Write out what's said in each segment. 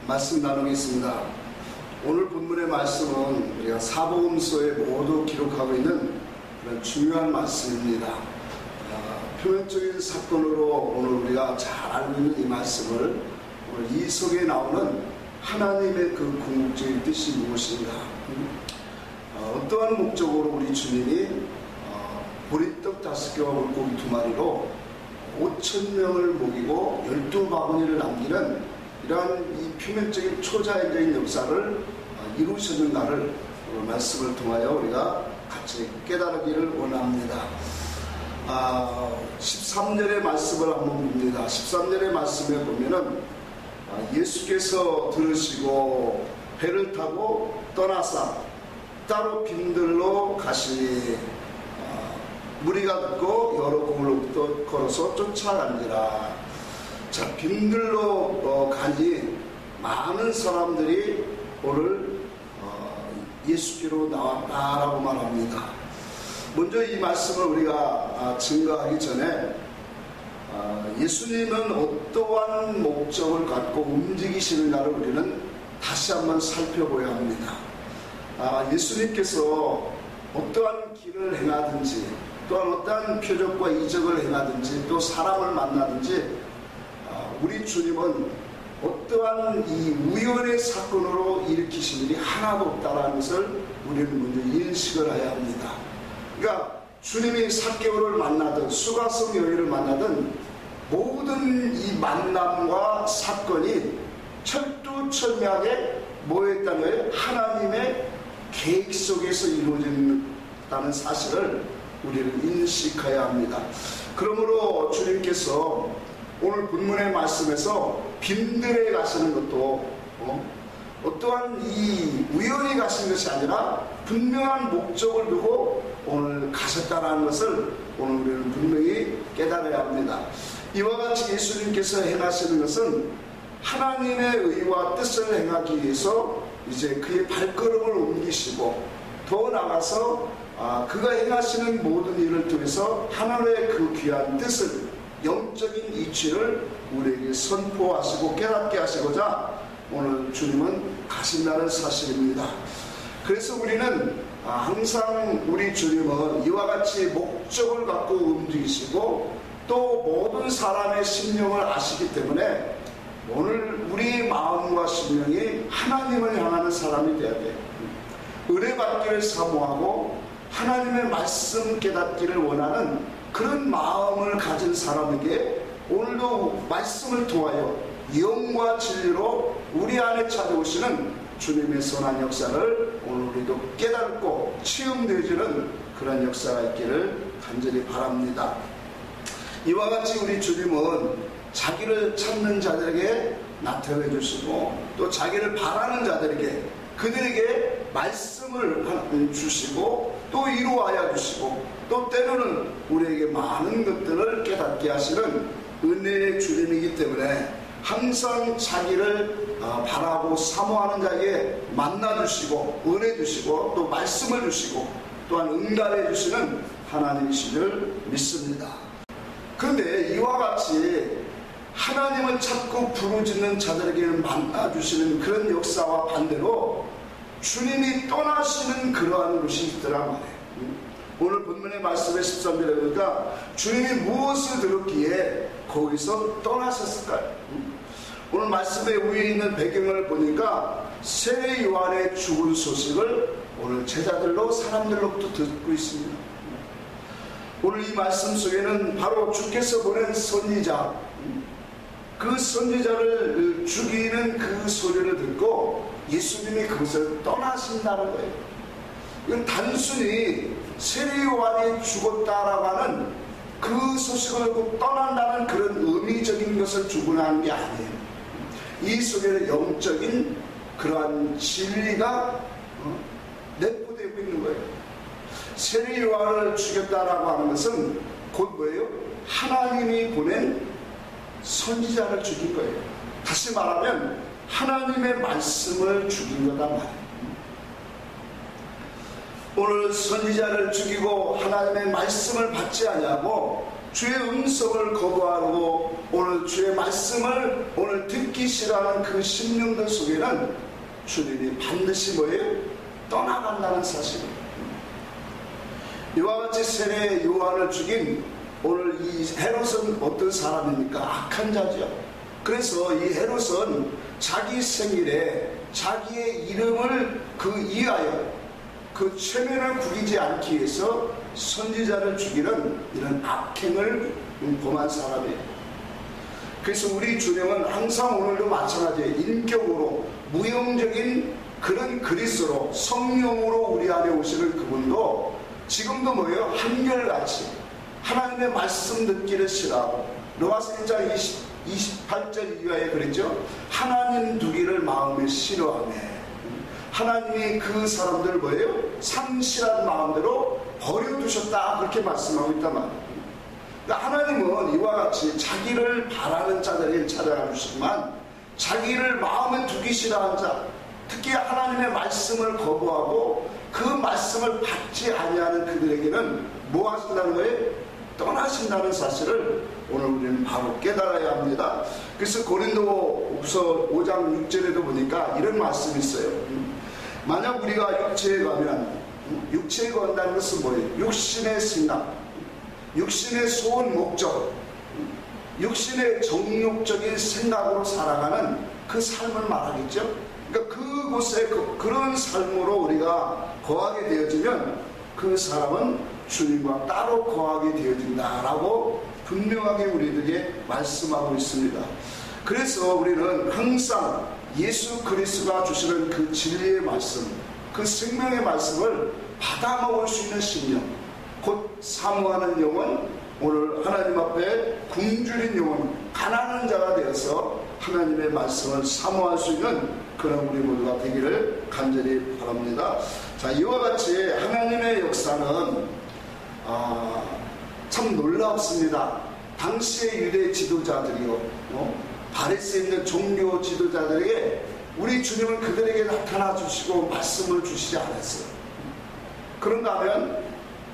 말씀 나누겠습니다. 오늘 본문의 말씀은 우리가 사복음서에 모두 기록하고 있는 그런 중요한 말씀입니다. 표면적인 사건으로 오늘 우리가 잘 알고 있는 이 말씀을 오늘 이 속에 나오는 하나님의 그 궁극적인 뜻이 무엇인가, 어떠한 목적으로 우리 주님이 보리떡 5개와 물고기 2마리로 5,000명을 먹이고 12바구니를 남기는 이러한 이 표면적인 초자연적인 역사를 이루셨는가를 오늘 말씀을 통하여 우리가 같이 깨달으기를 원합니다. 13절의 말씀을 한번 봅니다. 13절의 말씀에 보면은 예수께서 들으시고 배를 타고 떠나사 따로 빈들로 가시니 무리가 듣고 여러 공을 걸어서 쫓아간지라. 자, 빈들로 가니 많은 사람들이 오늘 예수께로 나왔다라고 말합니다. 먼저 이 말씀을 우리가 증거하기 전에 예수님은 어떠한 목적을 갖고 움직이시는가를 우리는 다시 한번 살펴봐야 합니다. 예수님께서 어떠한 길을 행하든지 또한 어떠한 표적과 이적을 행하든지 또 사람을 만나든지 우리 주님은 어떠한 이 우연의 사건으로 일으키신 일이 하나도 없다는 것을 우리는 먼저 인식을 해야 합니다. 그러니까 주님이 삭개오를 만나든 수가성 여인을 만나든 모든 이 만남과 사건이 철두철미하게 모여있다는 거예요. 하나님의 계획 속에서 이루어진다는 사실을 우리는 인식해야 합니다. 그러므로 주님께서 오늘 본문의 말씀에서 빈들에 가시는 것도 어떠한 이 우연히 가신 것이 아니라 분명한 목적을 두고 오늘 가셨다는 것을 오늘 우리는 분명히 깨달아야 합니다. 이와 같이 예수님께서 행하시는 것은 하나님의 의와 뜻을 행하기 위해서 이제 그의 발걸음을 옮기시고 더 나아가서 그가 행하시는 모든 일을 통해서 하나님의 그 귀한 뜻을, 영적인 이치를 우리에게 선포하시고 깨닫게 하시고자 오늘 주님은 가신다는 사실입니다. 그래서 우리는 항상 우리 주님은 이와 같이 목적을 갖고 움직이시고 또 모든 사람의 심령을 아시기 때문에 오늘 우리 마음과 심령이 하나님을 향하는 사람이 되어야 돼요. 은혜 받기를 사모하고 하나님의 말씀 깨닫기를 원하는 그런 마음을 가진 사람에게 오늘도 말씀을 통하여 영과 진리로 우리 안에 찾아오시는 주님의 선한 역사를 오늘 우리도 깨닫고 체험되어지는 그런 역사가 있기를 간절히 바랍니다. 이와 같이 우리 주님은 자기를 찾는 자들에게 나타내 주시고 또 자기를 바라는 자들에게 그들에게 말씀을 주시고 또 이루어야 주시고 또 때로는 우리에게 많은 것들을 깨닫게 하시는 은혜의 주님이기 때문에 항상 자기를 바라고 사모하는 자에게 만나주시고 은혜 주시고 또 말씀을 주시고 또한 응답해 주시는 하나님이신 줄 믿습니다. 그런데 이와 같이 하나님을 찾고 부르짖는 자들에게는 만나주시는 그런 역사와 반대로 주님이 떠나시는 그러한 것이 있더란 말이에요. 오늘 본문의 말씀의 13절에 보니까 주님이 무엇을 들었기에 거기서 떠나셨을까요? 오늘 말씀의 위에 있는 배경을 보니까 세례 요한의 죽은 소식을 오늘 제자들로 사람들로부터 듣고 있습니다. 오늘 이 말씀 속에는 바로 주께서 보낸 선지자, 그 선지자를 죽이는 그 소리를 듣고 예수님이 그것을 떠나신다는 거예요. 이건 단순히 세례 요한이 죽었다라고 하는 그 소식을 듣고 떠난다는 그런 의미적인 것을 주문하는 게 아니에요. 이 속에는 영적인 그러한 진리가 내포되고 있는 거예요. 세례 요한을 죽였다라고 하는 것은 곧 뭐예요? 하나님이 보낸 선지자를 죽인 거예요. 다시 말하면 하나님의 말씀을 죽인 거다 말이에요. 오늘 선지자를 죽이고 하나님의 말씀을 받지 아니하고 주의 음성을 거부하고 오늘 주의 말씀을 오늘 듣기 싫어하는 그 심령들 속에는 주님이 반드시 뭐예요? 떠나간다는 사실입니다. 이와 같이 세례 요한을 죽인 오늘 이 헤롯은 어떤 사람입니까? 악한 자죠. 그래서 이 헤롯은 자기 생일에 자기의 이름을 이하여 그 체면을 구기지 않기 위해서 선지자를 죽이는 이런 악행을 범한 사람이에요. 그래서 우리 주님은 항상 오늘도 마찬가지예요. 인격으로 무형적인 그런 그리스도로 성령으로 우리 안에 오시는 그분도 지금도 뭐예요? 한결같이 하나님의 말씀 듣기를 싫어하고 로마서 1장 28절 이하에 그랬죠. 하나님 두기를 마음에 싫어하네. 하나님이 그 사람들 뭐예요? 상실한 마음대로 버려두셨다 그렇게 말씀하고 있단 말이에요. 그러니까 하나님은 이와 같이 자기를 바라는 자들을 찾아가 주시지만 자기를 마음에 두기 싫어하는 자, 특히 하나님의 말씀을 거부하고 그 말씀을 받지 아니하는 그들에게는 뭐 하신다는 거예요? 떠나신다는 사실을 오늘 우리는 바로 깨달아야 합니다. 그래서 고린도후서 5장 6절에도 보니까 이런 말씀이 있어요. 만약 우리가 육체에 가면, 육체에 간다는 것은 뭐예요? 육신의 생각, 육신의 소원 목적, 육신의 정욕적인 생각으로 살아가는 그 삶을 말하겠죠. 그러니까 그곳에 그런 삶으로 우리가 거하게 되어지면 그 사람은 주님과 따로 거하게 되어진다라고 분명하게 우리들에게 말씀하고 있습니다. 그래서 우리는 항상 예수 그리스도가 주시는 그 진리의 말씀, 그 생명의 말씀을 받아 먹을 수 있는 심령, 곧 사모하는 영혼, 오늘 하나님 앞에 굶주린 영혼, 가난한 자가 되어서 하나님의 말씀을 사모할 수 있는 그런 우리 모두가 되기를 간절히 바랍니다. 자, 이와 같이 하나님의 역사는 참 놀랍습니다. 당시의 유대 지도자들이요, 바리새인 있는 종교 지도자들에게 우리 주님은 그들에게 나타나 주시고 말씀을 주시지 않았어요. 그런가 하면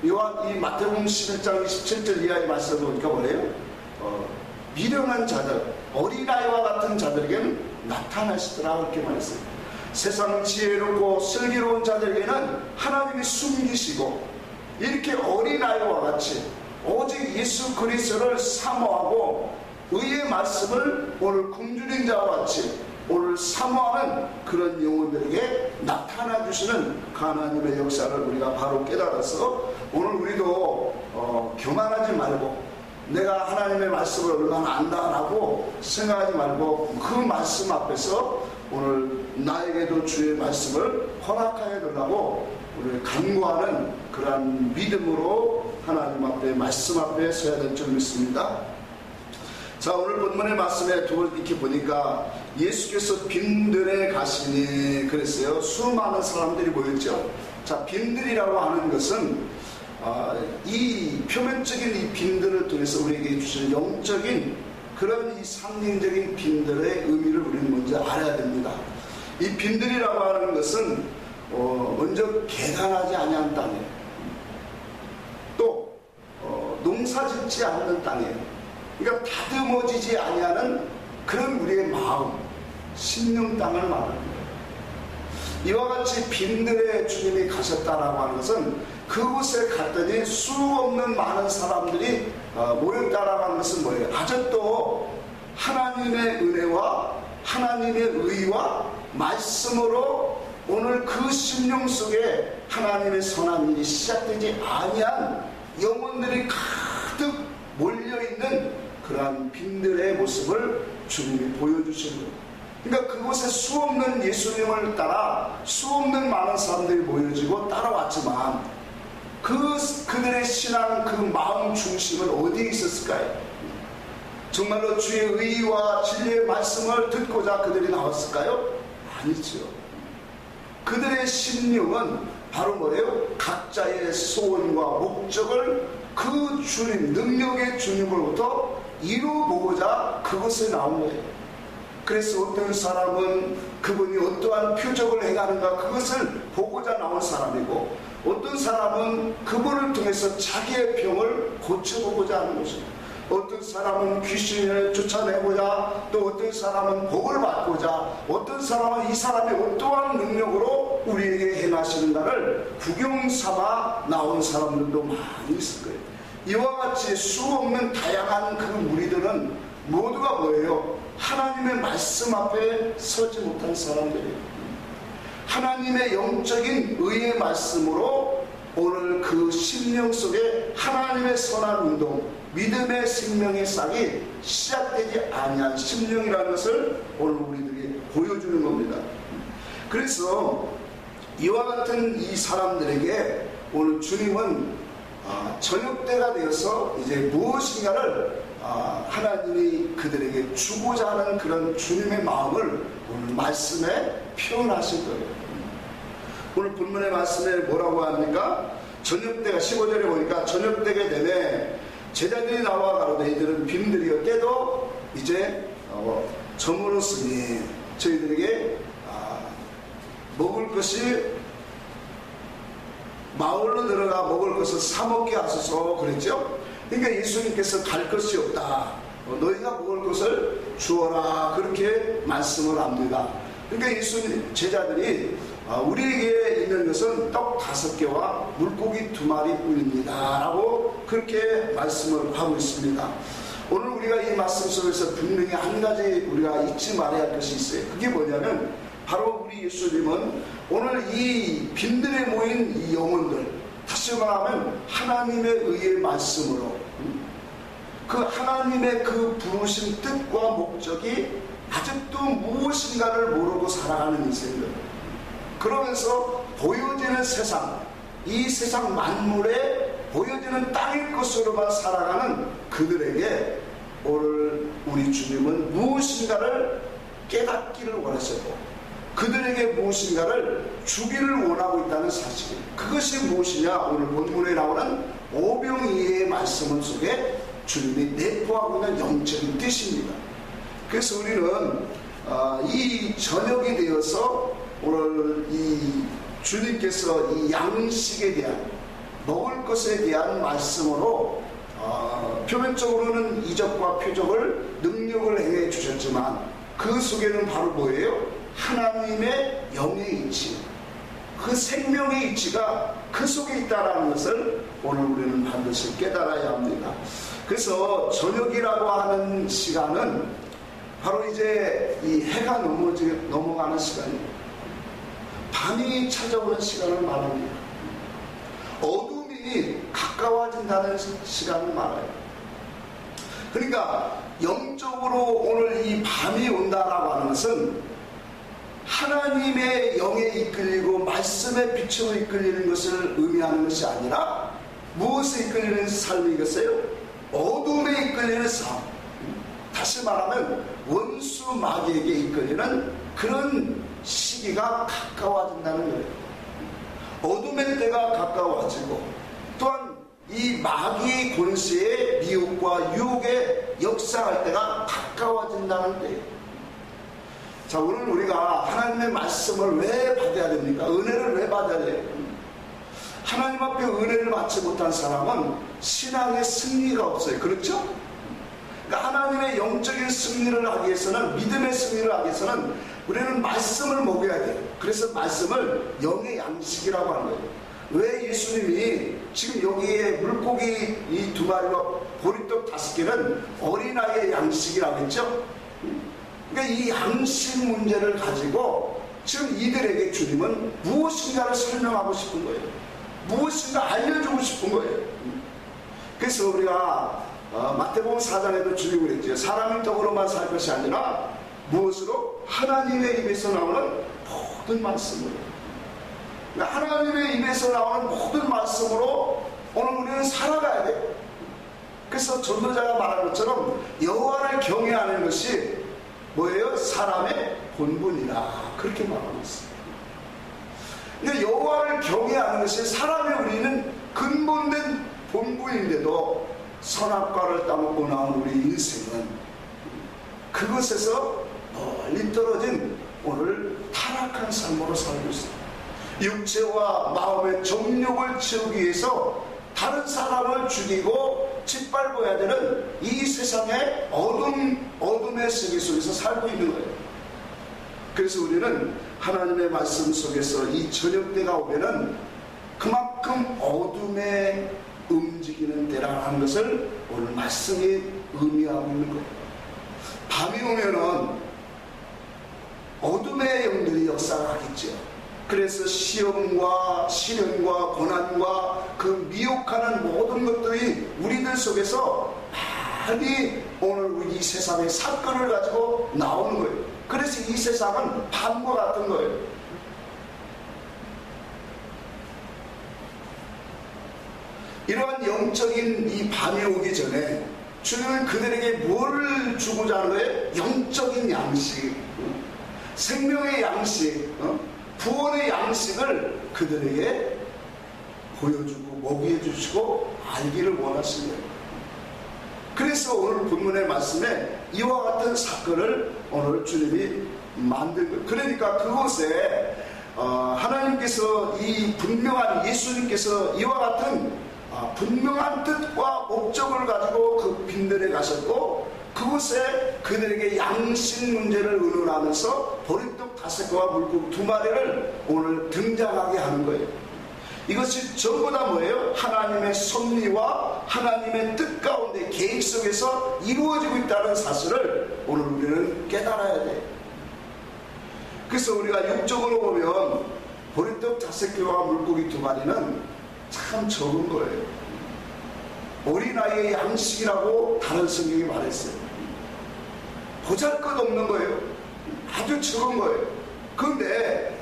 이 마태복음 11장 27절 이하의 말씀을 보니까 뭐래요? 미련한 자들, 어린아이와 같은 자들에게는 나타나시더라 그렇게 말했어요. 세상 지혜롭고 슬기로운 자들에게는 하나님이 숨기시고 이렇게 어린아이와 같이 오직 예수 그리스도를 사모하고 의의 말씀을 오늘 굶주린 자와 같이 오늘 사모하는 그런 영혼들에게 나타나 주시는 하나님의 역사를 우리가 바로 깨달아서 오늘 우리도 교만하지 말고 내가 하나님의 말씀을 얼마나 안다라고 생각하지 말고 그 말씀 앞에서 오늘 나에게도 주의 말씀을 허락하여 달라고 우리를 간구하는 그러한 믿음으로 하나님 앞에 말씀 앞에 서야 될 줄 믿습니다. 자, 오늘 본문의 말씀에 이렇게 보니까 예수께서 빈들에 가시니 그랬어요. 수많은 사람들이 모였죠. 자, 빈들이라고 하는 것은 이 표면적인 이 빈들을 통해서 우리에게 주시는 영적인 그런 이 상징적인 빈들의 의미를 우리는 먼저 알아야 됩니다. 이 빈들이라고 하는 것은 먼저 개간하지 아니한 땅이에요. 또 농사짓지 않는 땅이에요. 그러니까 다듬어지지 아니하는 그런 우리의 마음, 심령 땅을 말하는 거예요. 이와 같이 빈들에 주님이 가셨다라고 하는 것은 그곳에 갔더니 수 없는 많은 사람들이 모였다라고 하는 것은 뭐예요? 아직도 하나님의 은혜와 하나님의 의와 말씀으로 오늘 그 심령 속에 하나님의 선한 일이 시작되지 아니한 영혼들이 가득 몰려있는 그러한 빈들의 모습을 주님이 보여주신 거예요. 그러니까 그곳에 수없는 예수님을 따라 수없는 많은 사람들이 모여지고 따라왔지만 그들의 신앙, 그 마음 중심은 어디에 있었을까요? 정말로 주의 의와 진리의 말씀을 듣고자 그들이 나왔을까요? 아니죠. 그들의 심령은 바로 뭐래요? 각자의 소원과 목적을 그 주님, 능력의 주님으로부터 이루보고자 그곳에 나온 거예요. 그래서 어떤 사람은 그분이 어떠한 표적을 행하는가 그것을 보고자 나온 사람이고 어떤 사람은 그분을 통해서 자기의 병을 고쳐보고자 하는 것입니다. 어떤 사람은 귀신을 쫓아내고자, 또 어떤 사람은 복을 받고자, 어떤 사람은 이 사람이 어떠한 능력으로 우리에게 행하시는가를 구경 삼아 나온 사람들도 많이 있을 거예요. 이와 같이 수없는 다양한 그 무리들은 모두가 뭐예요? 하나님의 말씀 앞에 서지 못한 사람들이에요. 하나님의 영적인 의의 말씀으로 오늘 그 심령 속에 하나님의 선한 운동, 믿음의 생명의 싹이 시작되지 아니한 심령이라는 것을 오늘 우리들에게 보여주는 겁니다. 그래서 이와 같은 이 사람들에게 오늘 주님은 저녁 때가 되어서 이제 무엇인가를 하나님이 그들에게 주고자 하는 그런 주님의 마음을 오늘 말씀에 표현하신 거예요. 오늘 본문의 말씀에 뭐라고 합니까? 저녁때가 15절에 보니까 저녁때가 되매 제자들이 나와 가로되 이들은 빈들이여 때도 이제 저물었으니 저희들에게 먹을 것이 마을로 들어가 먹을 것을 사 먹게 하소서 그랬죠. 그러니까 예수님께서 갈 것이 없다, 너희가 먹을 것을 주어라, 그렇게 말씀을 합니다. 그러니까 예수님 제자들이 우리에게 있는 것은 떡 5개와 물고기 2마리 뿐입니다 라고 그렇게 말씀을 하고 있습니다. 오늘 우리가 이 말씀 속에서 분명히 한 가지 우리가 잊지 말아야 할 것이 있어요. 그게 뭐냐면 바로 우리 예수님은 오늘 이 빈들에 모인 이 영혼들, 다시 말하면 하나님의 의의 말씀으로 그 하나님의 그 부르신 뜻과 목적이 아직도 무엇인가를 모르고 살아가는 인생들, 그러면서 보여지는 세상, 이 세상 만물에 보여지는 땅일 것으로만 살아가는 그들에게 오늘 우리 주님은 무엇인가를 깨닫기를 원하셨고 그들에게 무엇인가를 주기를 원하고 있다는 사실이에요. 그것이 무엇이냐? 오늘 본문에 나오는 오병이의 말씀 속에 주님이 내포하고 있는 영적인 뜻입니다. 그래서 우리는 이 저녁이 되어서 오늘 이 주님께서 이 양식에 대한, 먹을 것에 대한 말씀으로 표면적으로는 이적과 표적을, 능력을 행해 주셨지만 그 속에는 바로 뭐예요? 하나님의 영의 이치, 그 생명의 이치가 그 속에 있다는 것을 오늘 우리는 반드시 깨달아야 합니다. 그래서 저녁이라고 하는 시간은 바로 이제 이 해가 넘어가는 시간입니다. 밤이 찾아오는 시간을 말합니다. 어둠이 가까워진다는 시간을 말해요. 그러니까 영적으로 오늘 이 밤이 온다라고 하는 것은 하나님의 영에 이끌리고 말씀의 빛으로 이끌리는 것을 의미하는 것이 아니라 무엇에 이끌리는 삶이겠어요? 어둠에 이끌리는 삶. 다시 말하면 원수 마귀에게 이끌리는 그런 시기가 가까워진다는 거예요. 어둠의 때가 가까워지고 또한 이 마귀의 권세의 미혹과 유혹에 역사할 때가 가까워진다는 거예요. 자, 오늘 우리가 하나님의 말씀을 왜 받아야 됩니까? 은혜를 왜 받아야 돼요? 하나님 앞에 은혜를 받지 못한 사람은 신앙의 승리가 없어요. 그렇죠? 그러니까 하나님의 영적인 승리를 하기 위해서는, 믿음의 승리를 하기 위해서는 우리는 말씀을 먹여야 돼요. 그래서 말씀을 영의 양식이라고 하는 거예요. 왜 예수님이 지금 여기에 물고기 이 2마리와 보리떡 5개는 어린아이의 양식이라고 했죠? 그러니까 이 양식 문제를 가지고 지금 이들에게 주님은 무엇인가를 설명하고 싶은 거예요. 무엇인가 알려주고 싶은 거예요. 그래서 우리가 마태복음 4장에도 주님이 그랬죠. 사람의 떡으로만 살 것이 아니라 무엇으로? 하나님의 입에서 나오는 모든 말씀으로. 그러니까 하나님의 입에서 나오는 모든 말씀으로 오늘 우리는 살아가야 돼요. 그래서 전도자가 말한 것처럼 여호와를 경외하는 것이 뭐예요? 사람의 본분이라 그렇게 말하고 있습니다. 그러니까 여호와를 경외하는 것이 사람의 우리는 근본된 본분인데도 선악과를 따먹고 나온 우리 인생은 그것에서 멀리 떨어진 오늘 타락한 삶으로 살고 있습니다. 육체와 마음의 정욕을 채우기 위해서 다른 사람을 죽이고 짓밟아야 되는 이 세상의 어둠의 세계 속에서 살고 있는 거예요. 그래서 우리는 하나님의 말씀 속에서 이 저녁 때가 오면은 그만큼 어둠에 움직이는 때라는 것을 오늘 말씀이 의미하고 있는 거예요. 밤이 오면은 어둠의 영들이 역사하겠죠. 그래서 시험과 시련과 고난과 그 미혹하는 모든 것들이 우리들 속에서 많이 오늘 이 세상의 사건을 가지고 나오는 거예요. 그래서 이 세상은 밤과 같은 거예요. 이러한 영적인 이 밤이 오기 전에 주님은 그들에게 뭘 주고자 하는 거예요? 영적인 양식, 생명의 양식, 구원의 양식을 그들에게 보여주고 먹여 주시고 알기를 원하신 거예요. 그래서 오늘 본문의 말씀에 이와 같은 사건을 오늘 주님이 만든 거예요. 그러니까 그곳에 하나님께서 이 분명한 예수님께서 이와 같은 분명한 뜻과 목적을 가지고 그 빈들에 가셨고 그곳에 그들에게 양식 문제를 의논하면서 보리떡 5개와 물고기 2마리를 오늘 등장하게 하는 거예요. 이것이 전부 다 뭐예요? 하나님의 섭리와 하나님의 뜻 가운데 계획 속에서 이루어지고 있다는 사실을 오늘 우리는 깨달아야 돼요. 그래서 우리가 육적으로 보면 보리떡 5개와 물고기 2마리는 참 적은 거예요. 어린아이의 양식이라고 다른 성경이 말했어요. 보잘것없는 거예요. 아주 적은 거예요. 그런데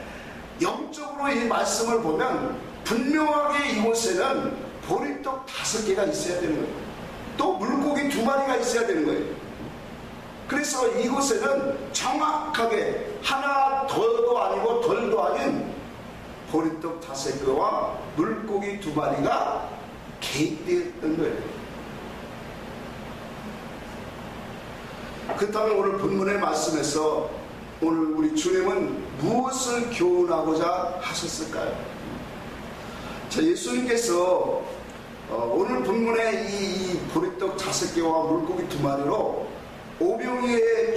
영적으로 이 말씀을 보면 분명하게 이곳에는 보리떡 5개가 있어야 되는 거예요. 또 물고기 2마리가 있어야 되는 거예요. 그래서 이곳에는 정확하게 하나 더도 아니고 덜도 아닌 보리떡 5개와 물고기 2마리가 개입되었던 거예요. 그렇다면 오늘 본문의 말씀에서 오늘 우리 주님은 무엇을 교훈하고자 하셨을까요? 자, 예수님께서 오늘 본문의 이 보리떡 5개와 물고기 2마리로 오병이의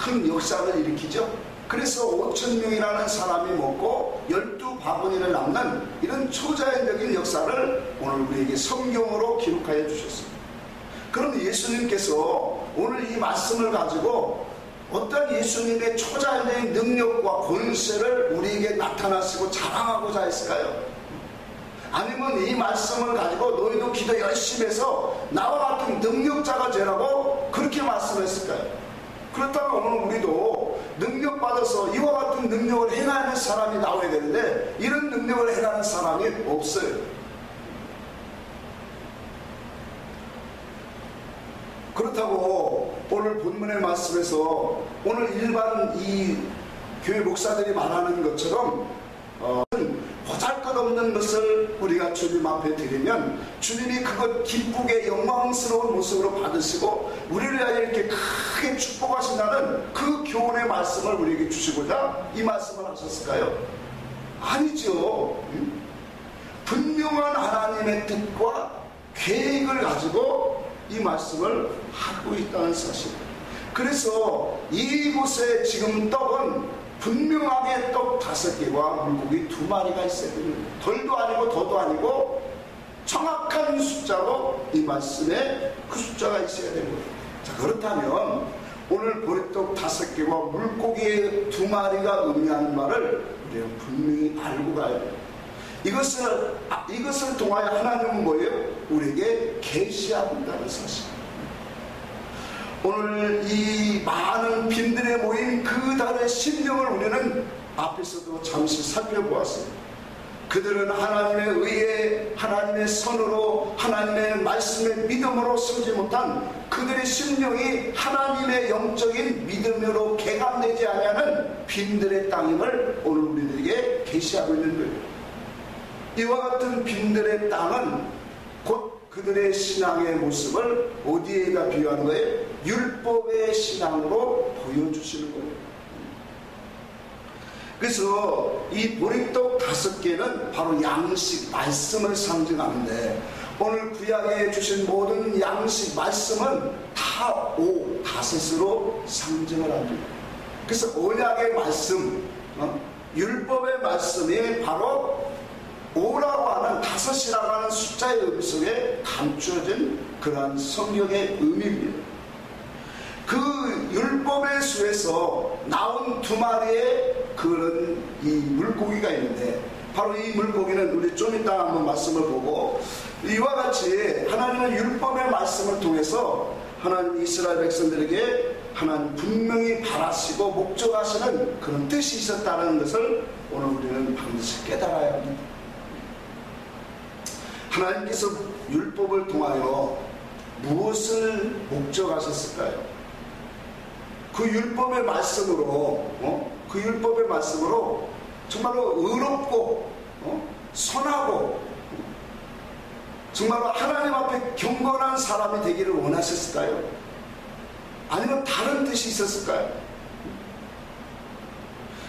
큰 역사를 일으키죠. 그래서 5,000명이라는 사람이 먹고 12바구니를 남는 이런 초자연적인 역사를 오늘 우리에게 성경으로 기록하여 주셨습니다. 그럼 예수님께서 오늘 이 말씀을 가지고 어떤 예수님의 초자연적인 능력과 권세를 우리에게 나타나시고 자랑하고자 했을까요? 아니면 이 말씀을 가지고 너희도 기도 열심히 해서 나와 같은 능력자가 되라고 그렇게 말씀했을까요? 그렇다면 오늘 우리도 능력받아서 이와 같은 능력을 행하는 사람이 나와야 되는데 이런 능력을 행하는 사람이 없어요. 그렇다고 오늘 본문의 말씀에서 오늘 일반 이 교회 목사들이 말하는 것처럼 보잘것없는 것을 우리가 주님 앞에 드리면 주님이 그것 기쁘게 영광스러운 모습으로 받으시고 우리를 위하여 이렇게 크게 축복하신다는 그 교훈의 말씀을 우리에게 주시고자 이 말씀을 하셨을까요? 아니죠. 분명한 하나님의 뜻과 계획을 가지고 이 말씀을 하고 있다는 사실. 그래서 이곳에 지금 떡은 분명하게 떡 5개와 물고기 2마리가 있어야 됩니다. 덜도 아니고 더도 아니고 정확한 숫자로 이 말씀에 그 숫자가 있어야 되는 거예요. 자, 그렇다면 오늘 보리떡 5개와 물고기 2마리가 의미하는 말을 우리는 분명히 알고 가야 돼요. 이것을 통하여 하나님은 뭐예요? 우리에게 계시하고 있다는 사실. 오늘 이 많은 빈들에 모인 그 달의 심령을 우리는 앞에서도 잠시 살펴보았습니다. 그들은 하나님의 의에 하나님의 선으로 하나님의 말씀의 믿음으로 서지 못한 그들의 심령이 하나님의 영적인 믿음으로 개감되지 아니하는 빈들의 땅임을 오늘 우리들에게 계시하고 있는 거예요. 이와 같은 빈들의 땅은 곧 그들의 신앙의 모습을 어디에다 비유하는 거예요? 율법의 신앙으로 보여주시는 거예요. 그래서 이 보리떡 5개는 바로 양식, 말씀을 상징하는데, 오늘 구약에 주신 모든 양식, 말씀은 다 5으로 상징을 합니다. 그래서 언약의 말씀, 율법의 말씀이 바로 5라고 하는 5이라고 하는 숫자의 의미 속에 감추어진 그러한 성경의 의미입니다. 그 율법의 수에서 나온 2마리의 그런 이 물고기가 있는데, 바로 이 물고기는 우리 좀 이따 한번 말씀을 보고, 이와 같이 하나님은 율법의 말씀을 통해서 하나님 이스라엘 백성들에게 하나님 분명히 바라시고 목적하시는 그런 뜻이 있었다는 것을 오늘 우리는 반드시 깨달아야 합니다. 하나님께서 율법을 통하여 무엇을 목적하셨을까요? 그 율법의 말씀으로 정말로 의롭고 선하고 정말로 하나님 앞에 경건한 사람이 되기를 원하셨을까요? 아니면 다른 뜻이 있었을까요?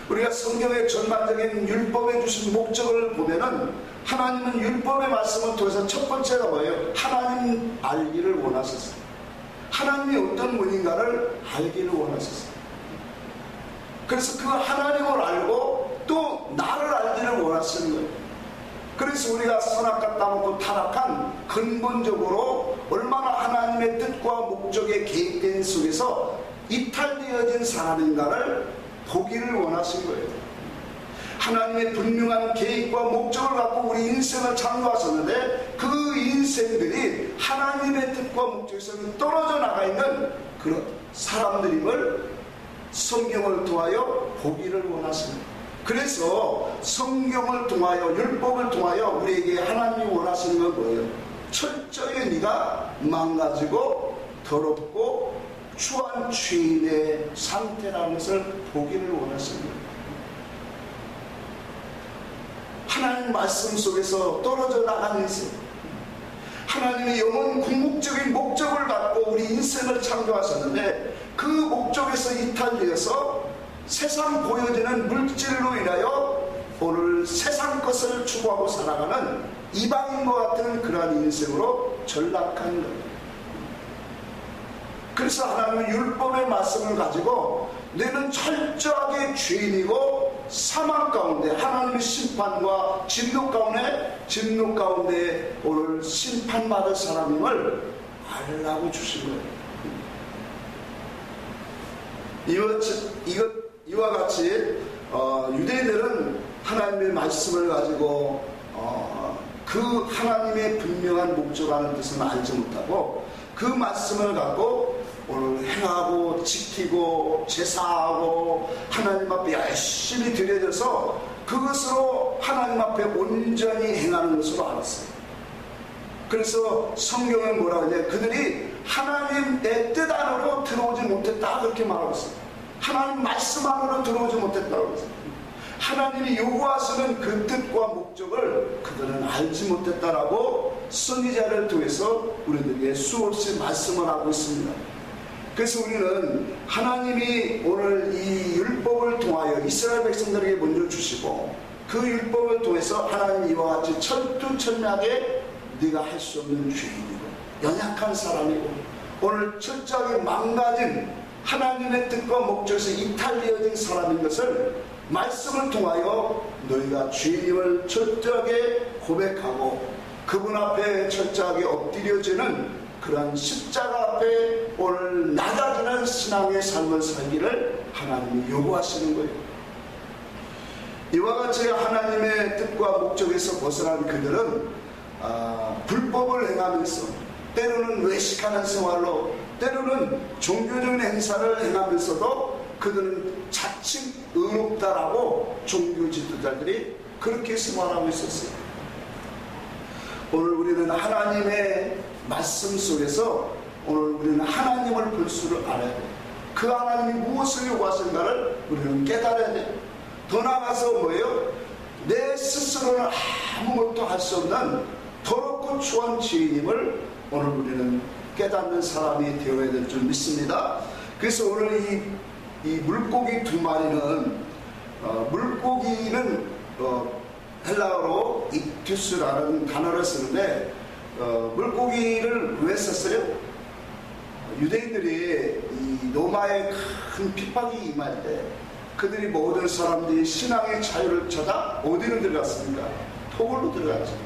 우리가 성경의 전반적인 율법에 주신 목적을 보면은, 하나님은 율법의 말씀을 통해서 첫 번째가 뭐예요? 하나님 알기를 원하셨어요. 하나님이 어떤 분인가를 알기를 원하셨어요. 그래서 그 하나님을 알고 또 나를 알기를 원하시는 거예요. 그래서 우리가 선악과 따먹고 타락한, 근본적으로 얼마나 하나님의 뜻과 목적에 개입된 속에서 이탈되어진 사람인가를 보기를 원하신 거예요. 하나님의 분명한 계획과 목적을 갖고 우리 인생을 창조하셨는데, 그 인생들이 하나님의 뜻과 목적에서 떨어져 나가 있는 그런 사람들임을 성경을 통하여 보기를 원하십니다. 그래서 성경을 통하여, 율법을 통하여 우리에게 하나님이 원하시는 건 뭐예요? 철저히 네가 망가지고 더럽고 추한 죄인의 상태라는 것을 보기를 원하시는 거예요. 하나님 말씀 속에서 떨어져 나가는 인생, 하나님의 영원 궁극적인 목적을 갖고 우리 인생을 창조하셨는데, 그 목적에서 이탈되어서 세상 보여지는 물질로 인하여 오늘 세상 것을 추구하고 살아가는 이방인과 같은 그러한 인생으로 전락한 거예요. 그래서 하나님은 율법의 말씀을 가지고 너는 철저하게 죄인이고 사망 가운데, 하나님의 심판과 진노 가운데 오늘 심판받을 사람임을 알라고 주신 거예요. 이와 같이 유대인들은 하나님의 말씀을 가지고 그 하나님의 분명한 목적하는 뜻은 알지 못하고, 그 말씀을 갖고 오늘 행하고 지키고 제사하고 하나님 앞에 열심히 드려져서 그것으로 하나님 앞에 온전히 행하는 것으로 알았어요. 그래서 성경은 뭐라고 하냐, 그들이 하나님의 뜻 안으로 들어오지 못했다, 그렇게 말하고 있어요. 하나님 말씀 안으로 들어오지 못했다고 했어요. 하나님이 요구하시는 그 뜻과 목적을 그들은 알지 못했다라고 선지자를 통해서 우리들에게 수없이 말씀을 하고 있습니다. 그래서 우리는 하나님이 오늘 이 율법을 통하여 이스라엘 백성들에게 먼저 주시고, 그 율법을 통해서 하나님 이와 같이 철두철미하게 네가 할 수 없는 죄인이고 연약한 사람이고 오늘 철저하게 망가진 하나님의 뜻과 목적에서 이탈되어진 사람인 것을 말씀을 통하여 너희가 주님을 철저하게 고백하고 그분 앞에 철저하게 엎드려지는 그러한 십자가 앞에 오늘 낮아지는 신앙의 삶을 살기를 하나님이 요구하시는 거예요. 이와 같이 하나님의 뜻과 목적에서 벗어난 그들은 불법을 행하면서 때로는 외식하는 생활로, 때로는 종교적인 행사를 행하면서도 그들은 자칭 의롭다라고 종교 지도자들이 그렇게 생활하고 있었어요. 오늘 우리는 하나님의 말씀 속에서 오늘 우리는 하나님을 볼 수를 알아야 돼요. 그 하나님이 무엇을 요구하시는가를 우리는 깨달아야 돼요. 더 나아가서 뭐예요? 내 스스로는 아무것도 할 수 없는 더럽고 추한 죄인임을 오늘 우리는 깨닫는 사람이 되어야 될 줄 믿습니다. 그래서 오늘 이 물고기 2마리는 물고기는 헬라어로 익투스라는 단어를 쓰는데 물고기를 왜 썼어요? 유대인들이 이 로마의 큰 핍박이 임할 때 그들이 모든 사람들이 신앙의 자유를 찾아 어디로 들어갔습니까? 토굴로 들어갔죠.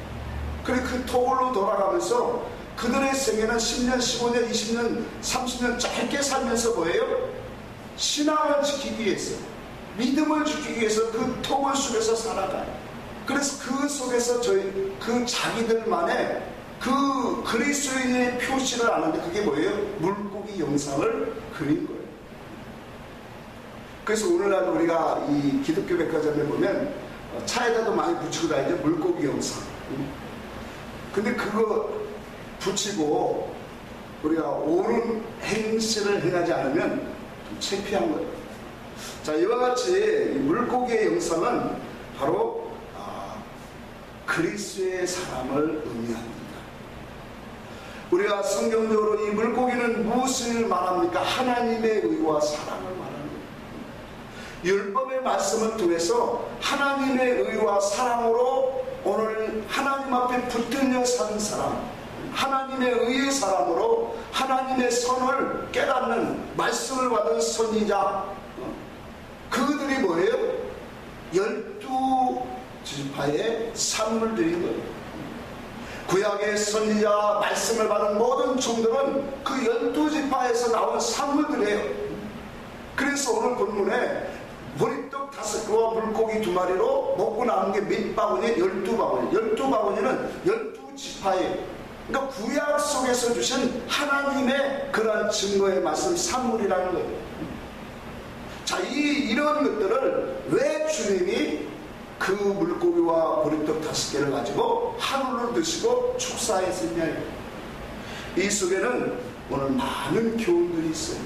그래 그 토굴로 돌아가면서 그들의 생애는 10년, 15년, 20년, 30년 짧게 살면서 뭐예요? 신앙을 지키기 위해서, 믿음을 지키기 위해서 그 토굴 속에서 살아가요. 그래서 그 속에서 그 자기들만의 그 그리스도인의 표시를 아는데 그게 뭐예요? 물고기 영상을 그린 거예요. 그래서 오늘날 우리가 이 기독교 백화점에 보면 차에다도 많이 붙이고 다니죠. 물고기 영상. 근데 그거 붙이고 우리가 옳은 행실을 행하지 않으면 좀 창피한 거예요. 자, 이와 같이 물고기의 영상은 바로 그리스도의 사람을 의미합니다. 우리가 성경적으로 이 물고기는 무엇을 말합니까? 하나님의 의와 사랑을 말합니다. 율법의 말씀을 통해서 하나님의 의와 사랑으로 오늘 하나님 앞에 붙들려 사는 사람, 하나님의 의의 사람으로 하나님의 선을 깨닫는 말씀을 받은 선지자, 그들이 뭐예요? 12지파의 산물 드린 거예요. 구약의 선지자 말씀을 받은 모든 종들은 그 12지파에서 나온 산물들이에요. 그래서 오늘 본문에 보리떡 5개와 물고기 2마리로 먹고 남은 게 몇 바구니? 12바구니. 12바구니는 12지파예요. 그러니까 구약 속에서 주신 하나님의 그러한 증거의 말씀 산물이라는 거예요. 자, 이런 것들을 왜 주님이 그 물고기와 보리떡 5개를 가지고 하루를 드시고 축사했느냐. 이 속에는 오늘 많은 교훈들이 있어요.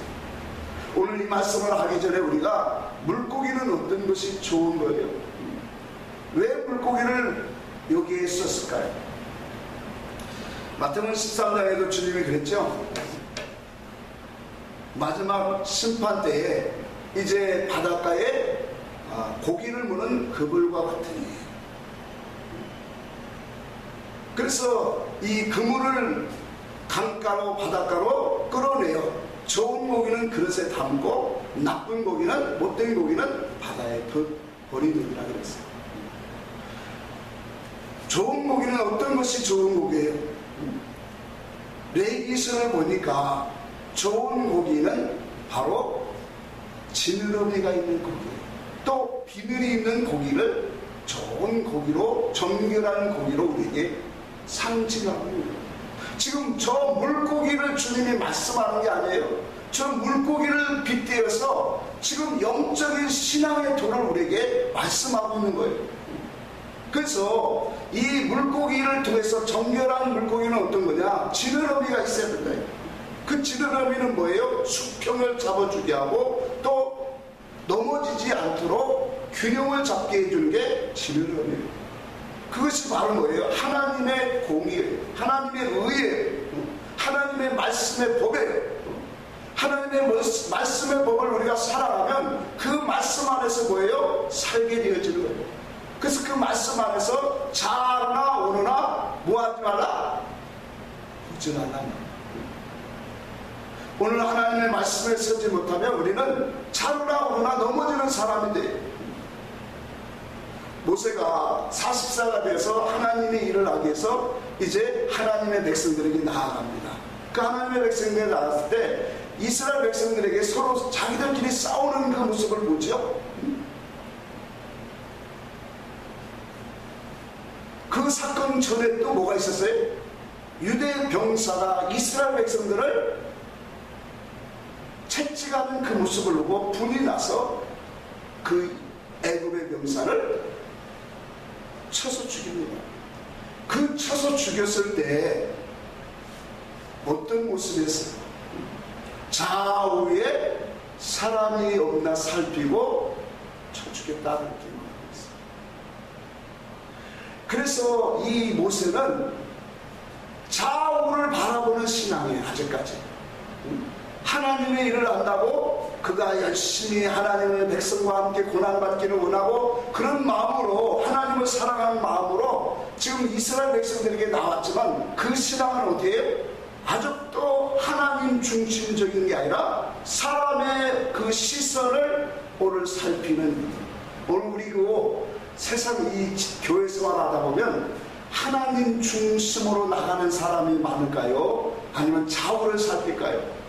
오늘 이 말씀을 하기 전에 우리가 물고기는 어떤 것이 좋은 거예요? 왜 물고기를 여기에 썼을까요? 마태복음 13장에도 주님이 그랬죠. 마지막 심판 때에 이제 바닷가에 고기를 무는 그물과 같으니, 그래서 이 그물을 강가로 바닷가로 끌어내요. 좋은 고기는 그릇에 담고 나쁜 고기는, 못된 고기는 바다에 버리느니라 그랬어요. 좋은 고기는 어떤 것이 좋은 고기예요? 레기선을 보니까 좋은 고기는 바로 지느러미가 있는 고기예요. 또 비늘이 있는 고기를 좋은 고기로, 정결한 고기로 우리에게 상징하고 있는 거예요. 지금 저 물고기를 주님이 말씀하는 게 아니에요. 저 물고기를 빗대어서 지금 영적인 신앙의 도를 우리에게 말씀하고 있는 거예요. 그래서 이 물고기를 통해서 정결한 물고기는 어떤 거냐? 지느러미가 있어야 된다. 그 지느러미는 뭐예요? 수평을 잡아주게 하고 또 넘어지지 않도록 균형을 잡게 해주는 게 지느러미예요. 그것이 바로 뭐예요? 하나님의 공의예요. 하나님의 의예요. 하나님의 말씀의 법이에요. 하나님의 말씀의 법을 우리가 살아가면 그 말씀 안에서 뭐예요? 살게 되어지는 거예요. 그래서 그 말씀 안에서 자나 오느나 뭐하지 말라? 보지 말라. 오늘 하나님의 말씀에 서지 못하면 우리는 자루나 오느나 넘어지는 사람이 돼요. 모세가 40세가 돼서 하나님의 일을 하기 위해서 이제 하나님의 백성들에게 나아갑니다. 그 하나님의 백성들에게 나갔을 때 이스라엘 백성들에게 서로 자기들끼리 싸우는 그 모습을 보죠. 그 사건 전에 또 뭐가 있었어요? 유대 병사가 이스라엘 백성들을 채찍하는 그 모습을 보고 분이 나서 그 애굽의 병사를 쳐서 죽입니다. 그 쳐서 죽였을 때 어떤 모습이었어요? 좌우에 사람이 없나 살피고 쳐 죽였다 그렇게 말했어요. 그래서 이 모세는 좌우를 바라보는 신앙이에요. 아직까지 하나님의 일을 한다고 그가 열심히 하나님의 백성과 함께 고난받기를 원하고 그런 마음으로 하나님을 사랑하는 마음으로 지금 이스라엘 백성들에게 나왔지만 그 신앙은 어떻게 해요? 아직도 하나님 중심적인 게 아니라 사람의 그 시선을 오늘 살피는, 오늘 우리 그 세상 이 교회 생활하다 보면 하나님 중심으로 나가는 사람이 많을까요? 아니면 좌우를 살필까요?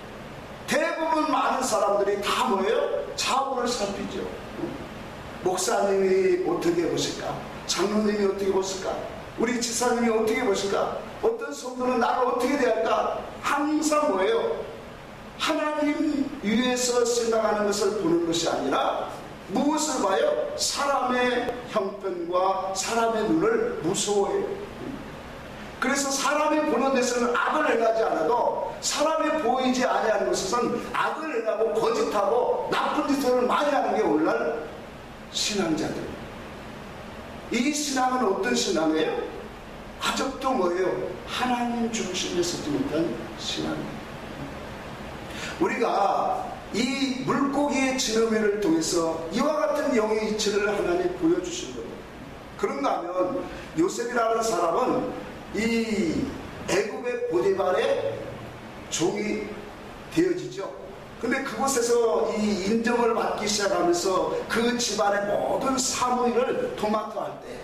대부분 많은 사람들이 다 뭐예요? 좌우를 살피죠. 목사님이 어떻게 보실까? 장로님이 어떻게 보실까? 우리 지사님이 어떻게 보실까? 어떤 성도는 나를 어떻게 대할까? 항상 뭐예요? 하나님 위에서 생각하는 것을 보는 것이 아니라 무엇을 봐요? 사람의 형편과 사람의 눈을 무서워해요. 그래서 사람이 보는 데서는 악을 행하지 않아도 사람이 보이지 아니하는 곳에서는 악을 행하고 거짓하고 나쁜 짓을 많이 하는 게 오늘날 신앙자들. 이 신앙은 어떤 신앙이에요? 아직도 뭐예요? 하나님 중심에서 등록한 신앙이에요. 우리가 이 물고기의 진어미를 통해서 이와 같은 영의 이치를 하나님 보여주신 거예요. 그런가 하면 요셉이라는 사람은 이 애굽의 보디발의 종이 되어지죠. 근데 그곳에서 이 인정을 받기 시작하면서 그 집안의 모든 사무일을 도맡아 할 때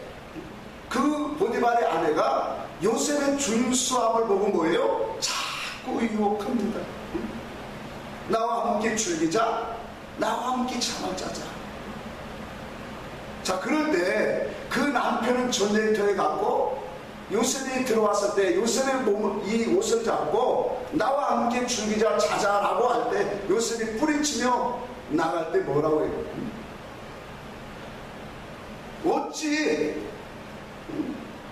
그 보디발의 아내가 요셉의 준수함을 보고 뭐예요? 자꾸 유혹합니다. 나와 함께 즐기자, 나와 함께 잠을 자자. 자, 그럴 때 그 남편은 전쟁터에 갔고 요셉이 들어왔을 때 요셉의 몸을, 이 옷을 잡고 나와 함께 즐기자, 자자라고 할 때 요셉이 뿌리치며 나갈 때 뭐라고 해요? 어찌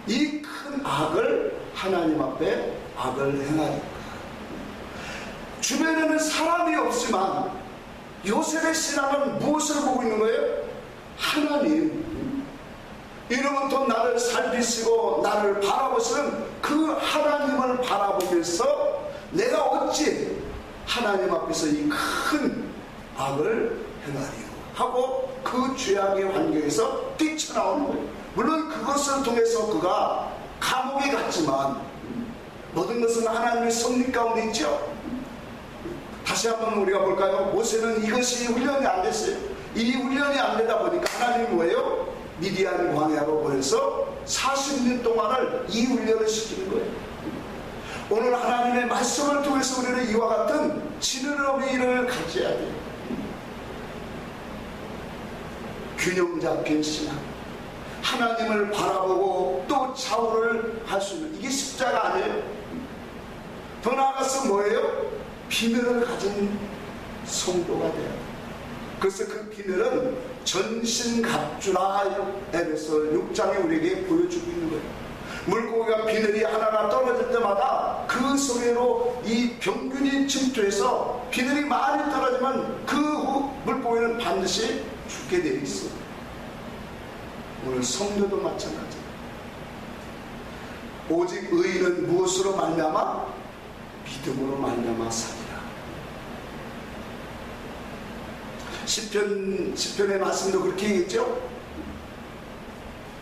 이 큰 악을 하나님 앞에 악을 행하리까? 주변에는 사람이 없지만 요셉의 신앙은 무엇을 보고 있는 거예요? 하나님. 이로부터 나를 살피시고 나를 바라보시는 그 하나님을 바라보면서 내가 어찌 하나님 앞에서 이 큰 악을 행하리요 하고 그 죄악의 환경에서 뛰쳐나오는 거예요. 물론 그것을 통해서 그가 감옥에 갔지만 모든 것은 하나님의 섭리 가운데 있죠. 다시 한번 우리가 볼까요? 모세는 이것이 훈련이 안 됐어요. 이 훈련이 안 되다 보니까 하나님이 뭐예요? 미디안 광야로 보내서 40년 동안을 이 훈련을 시키는 거예요. 오늘 하나님의 말씀을 통해서 우리는 이와 같은 지느러미를 가져야 돼요. 균형 잡힌 신앙, 하나님을 바라보고 또 좌우를 할 수 있는, 이게 십자가 아니에요. 더 나아가서 뭐예요? 비늘을 가진 성도가 돼요. 그래서 그 비늘은 전신갑주라 에베소 6장에 우리에게 보여주고 있는 거예요. 물고기가 비늘이 하나가 떨어질 때마다 그 속으로 이 병균이 침투해서 비늘이 많이 떨어지면 그 후 물고기는 반드시 죽게 되어 있어요. 오늘 성도도 마찬가지예요. 오직 의인은 무엇으로 말미암아? 믿음으로 말미암아 사리라. 시편의 말씀도 그렇게 얘기했죠.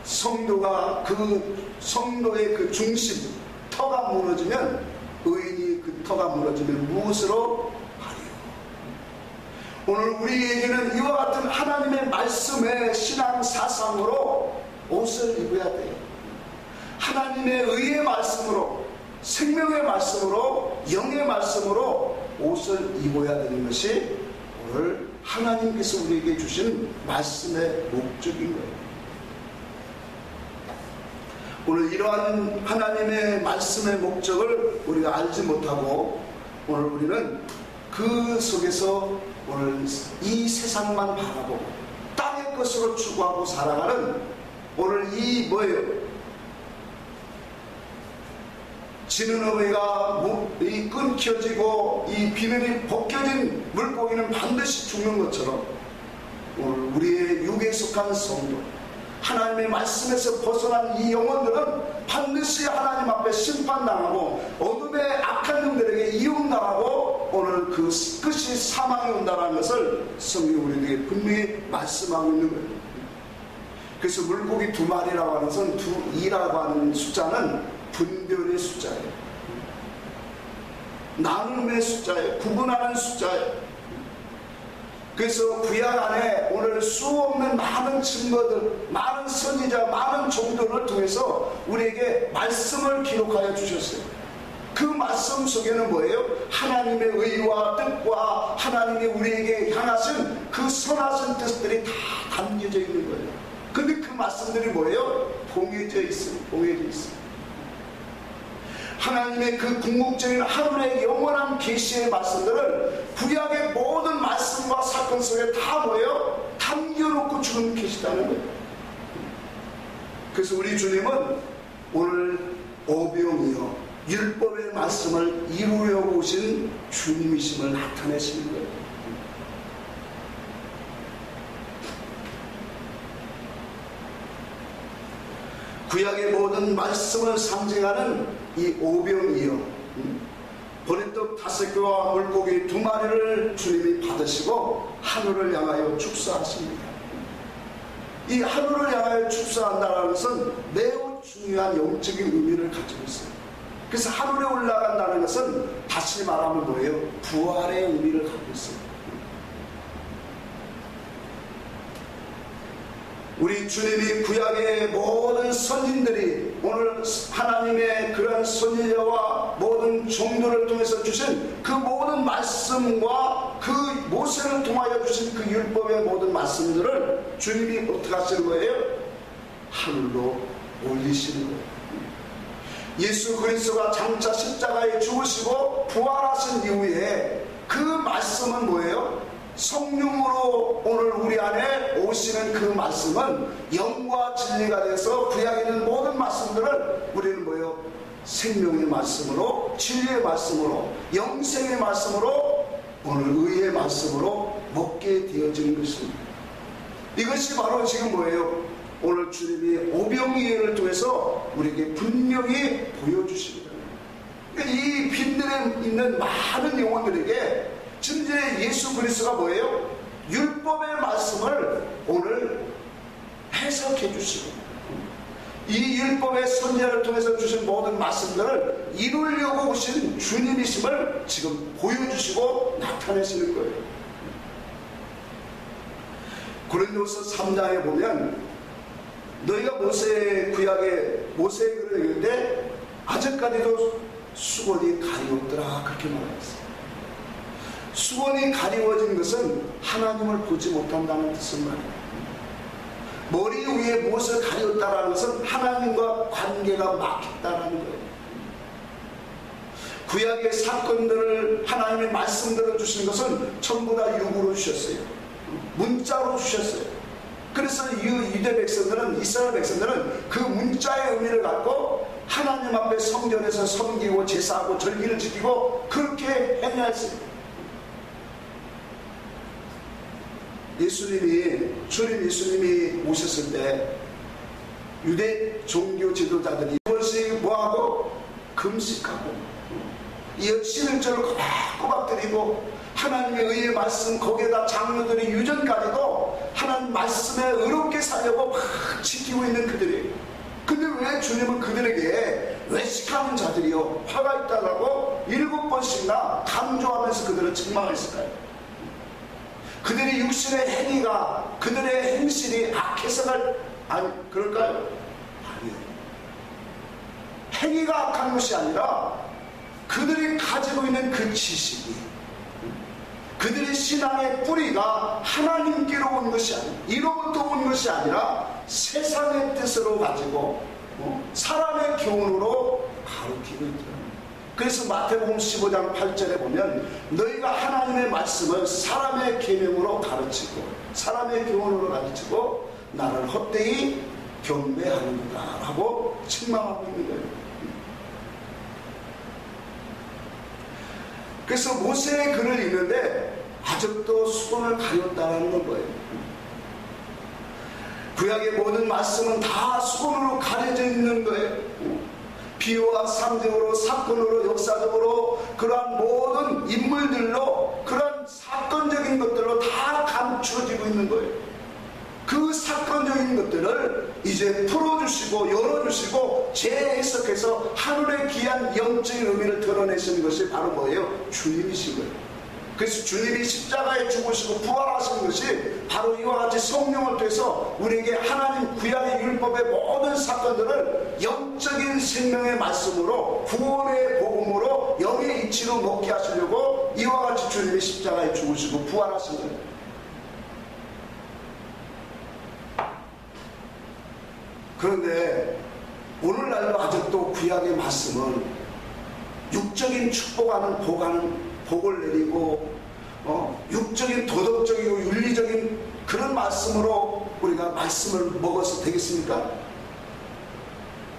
성도가 그 성도의 그 중심 터가 무너지면, 의인이 그 터가 무너지면 무엇으로 하리요? 오늘 우리에게는 이와 같은 하나님의 말씀의 신앙 사상으로 옷을 입어야 돼요. 하나님의 의의 말씀으로, 생명의 말씀으로, 영의 말씀으로 옷을 입어야 되는 것이 오늘 하나님께서 우리에게 주신 말씀의 목적인 거예요. 오늘 이러한 하나님의 말씀의 목적을 우리가 알지 못하고 오늘 우리는 그 속에서 오늘 이 세상만 바라보고 땅의 것으로 추구하고 살아가는 오늘 이 뭐예요? 지느러미가 이 끊겨지고 이 비늘이 벗겨진 물고기는 반드시 죽는 것처럼 오늘 우리의 육에 속한 성도, 하나님의 말씀에서 벗어난 이 영혼들은 반드시 하나님 앞에 심판당하고 어둠의 악한 영들에게 이용당하고 오늘 그 끝이 사망이 온다는 것을 성경이 우리에게 분명히 말씀하고 있는 거예요. 그래서 물고기 2마리라고 하는 것은 2라고 하는 숫자는 분별의 숫자예요. 나눔의 숫자예요. 구분하는 숫자예요. 그래서 구약 안에 오늘 수없는 많은 증거들, 많은 선지자, 많은 종들을 통해서 우리에게 말씀을 기록하여 주셨어요. 그 말씀 속에는 뭐예요? 하나님의 의와 뜻과 하나님이 우리에게 향하신 그 선하신 뜻들이 다 담겨져 있는 거예요. 근데 그 말씀들이 뭐예요? 봉해져 있어요. 봉해져 있어요. 하나님의 그 궁극적인 하늘의 영원한 계시의 말씀들을 구약의 모든 말씀과 사건 속에 다 뭐예요? 담겨놓고 주는 계시다는 거예요. 그래서 우리 주님은 오늘 오병이어 율법의 말씀을 이루려고 오신 주님이심을 나타내시는 거예요. 구약의 모든 말씀을 상징하는 이 오병이어 보리떡 5개와 물고기 2마리를 주님이 받으시고 하늘을 향하여 축사하십니다. 이 하늘을 향하여 축사한다는 것은 매우 중요한 영적인 의미를 가지고 있어요. 그래서 하늘에 올라간다는 것은 다시 말하면 뭐예요? 부활의 의미를 갖고 있어요. 우리 주님이 구약의 모든 선진들이 오늘 하나님의 그런 선지자와 모든 종들을 통해서 주신 그 모든 말씀과 그 모세를 통하여 주신 그 율법의 모든 말씀들을 주님이 어떻게 하시는 거예요? 하늘로 올리시는 거예요. 예수 그리스도가 장차 십자가에 죽으시고 부활하신 이후에 그 말씀은 뭐예요? 성령으로 오늘 우리 안에 오시는 그 말씀은 영과 진리가 돼서 구약에 있는 모든 말씀들을 우리는 뭐예요? 생명의 말씀으로, 진리의 말씀으로, 영생의 말씀으로, 오늘 의의 말씀으로 먹게 되어지는 것입니다. 이것이 바로 지금 뭐예요? 오늘 주님이 오병이어를 통해서 우리에게 분명히 보여주십니다. 이 빈들에 있는 많은 영혼들에게 진짜 예수 그리스도가 뭐예요? 율법의 말씀을 오늘 해석해 주시고 이 율법의 선지자를 통해서 주신 모든 말씀들을 이루려고 오신 주님이심을 지금 보여주시고 나타내시는 거예요. 고린도서 3장에 보면 너희가 구약의 모세의 글을 읽는데 아직까지도 수건이 가리웠더라 그렇게 말했어요. 수건이 가리워진 것은 하나님을 보지 못한다는 뜻은 말이에요. 머리 위에 무엇을 가리웠다는 것은 하나님과 관계가 막혔다는 거예요. 구약의 사건들을 하나님의 말씀들을 주신 것은 전부 다 육으로 주셨어요. 문자로 주셨어요. 그래서 유대 백성들은, 이스라엘 백성들은 그 문자의 의미를 갖고 하나님 앞에 성전에서 섬기고 제사하고 절기를 지키고 그렇게 해야 했어요. 주님 예수님이 오셨을 때 유대 종교 지도자들이 이것이 뭐하고 금식하고 이 11절을 꼬박꼬박 드리고 하나님의 의의 말씀 거기에다 장로들이 유전까지도 하나님 말씀에 의롭게 살려고 막 지키고 있는 그들이에요. 근데 왜 주님은 그들에게 외식하는 자들이요 화가 있다고 7번씩이나 강조하면서 그들을 책망했을까요? 그들의 육신의 행위가 그들의 행실이 악해서가 그럴까요? 아니요. 행위가 악한 것이 아니라 그들이 가지고 있는 그 지식이 그들의 신앙의 뿌리가 하나님께로 온 것이 아니라 이로부터 온 것이 아니라 세상의 뜻으로 가지고 사람의 교훈으로 가르치고 있더라. 그래서 마태복음 15장 8절에 보면 너희가 하나님의 말씀을 사람의 계명으로 가르치고 사람의 교훈으로 가르치고 나를 헛되이 경배하는구나 라고 책망하고 있는 거예요. 그래서 모세의 글을 읽는데 아직도 수건을 가렸다는 거예요. 구약의 모든 말씀은 다 수건으로 가려져 있는 거예요. 비유와 상징으로 사건으로 역사적으로 그러한 모든 인물들 이제 풀어주시고 열어주시고 재해석해서 하늘의 귀한 영적인 의미를 드러내시는 것이 바로 뭐예요? 주님이신 거예요. 그래서 주님이 십자가에 죽으시고 부활하신 것이 바로 이와 같이 성령을 통해서 우리에게 하나님 구약의 율법의 모든 사건들을 영적인 생명의 말씀으로 구원의 복음으로 영의 이치로 먹게 하시려고 이와 같이 주님이 십자가에 죽으시고 부활하신 거예요. 그런데 오늘날도 아직도 구약의 말씀은 육적인 축복하는 복을 내리고 육적인 도덕적이고 윤리적인 그런 말씀으로 우리가 말씀을 먹어서 되겠습니까?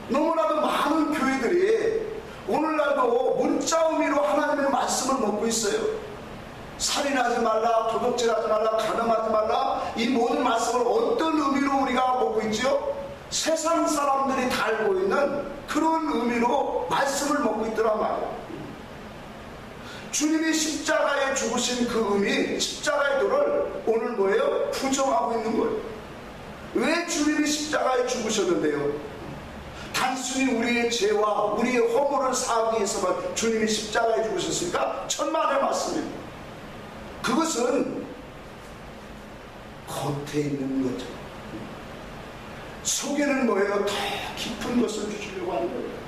너무나도 많은 교회들이 오늘날도 문자 의미로 하나님의 말씀을 먹고 있어요. 살인하지 말라, 도둑질하지 말라, 가늠하지 말라, 이 모든 말씀을 어떤 의미로 우리가 먹고 있죠? 세상 사람들이 다 알고 있는 그런 의미로 말씀을 먹고 있더란 말이에요. 주님이 십자가에 죽으신 그 의미, 십자가의 도를 오늘 뭐예요? 부정하고 있는 거예요. 왜 주님이 십자가에 죽으셨는데요? 단순히 우리의 죄와 우리의 허물을 사하기 위해서만 주님이 십자가에 죽으셨습니까? 천만의 말씀입니다. 그것은 겉에 있는 거죠. 속에는 뭐예요? 더 깊은 것을 주시려고 하는 거예요.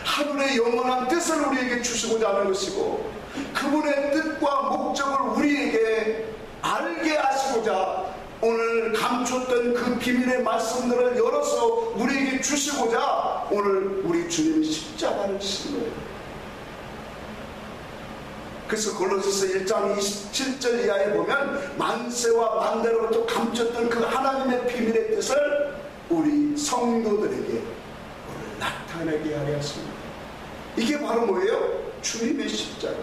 하늘의 영원한 뜻을 우리에게 주시고자 하는 것이고 그분의 뜻과 목적을 우리에게 알게 하시고자 오늘 감췄던 그 비밀의 말씀들을 열어서 우리에게 주시고자 오늘 우리 주님이 십자가를 지신 거예요. 그래서 골로새서 1장 27절 이하에 보면 만세와 만대로부터 감췄던 그 하나님의 비밀의 뜻을 우리 성도들에게 오늘 나타내게 하려 하십니다. 이게 바로 뭐예요? 주님의 십자가.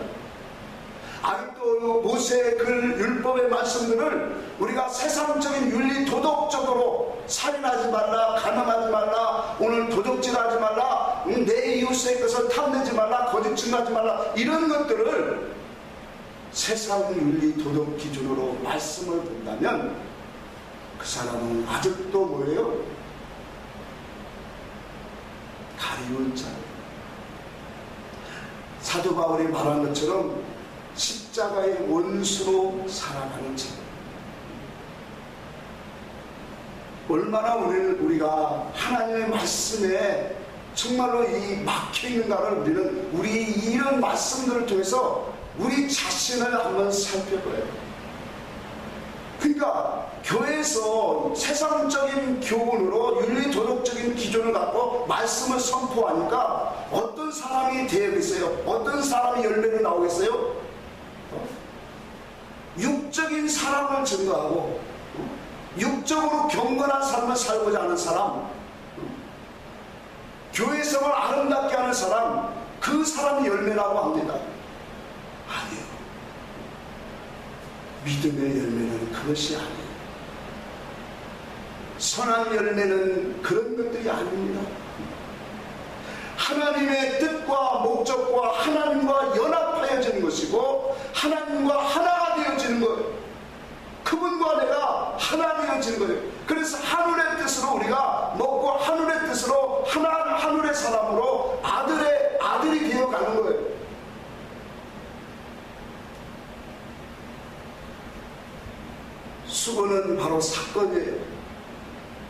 아직도 모세의 글 율법의 말씀들을 우리가 세상적인 윤리 도덕적으로 살인하지 말라, 가늠하지 말라, 오늘 도둑질하지 말라, 내 이웃의 것을 탐내지 말라, 거짓 증거하지 말라, 이런 것들을 세상 윤리 도덕 기준으로 말씀을 본다면 그 사람은 아직도 뭐예요? 가리운 자예요. 사도 바울이 말한 것처럼 십자가의 원수로 살아가는 자. 얼마나 우리가 하나님의 말씀에 정말로 이 막혀있는가를 우리는 우리 이런 말씀들을 통해서 우리 자신을 한번 살펴봐요. 그러니까 교회에서 세상적인 교훈으로 윤리 도덕적인 기준을 갖고 말씀을 선포하니까 어떤 사람이 되겠어요? 어떤 사람이 열매로 나오겠어요? 육적인 사랑을 증거하고 육적으로 경건한 삶을 살고자 하는 사람, 교회 생활을 아름답게 하는 사람, 그 사람이 열매라고 합니다. 아니에요. 믿음의 열매는 그것이 아니에요. 선한 열매는 그런 것들이 아닙니다. 하나님의 뜻과 목적과 하나님과 연합하여지는 것이고 하나님과 하나가 되어지는 거예요. 그분과 내가 하나 되어지는 거예요. 그래서 하늘의 뜻으로 우리가 먹고 하늘의 뜻으로 하늘의 사람으로 아들이 되어가는 거예요. 수고는 바로 사건이에요.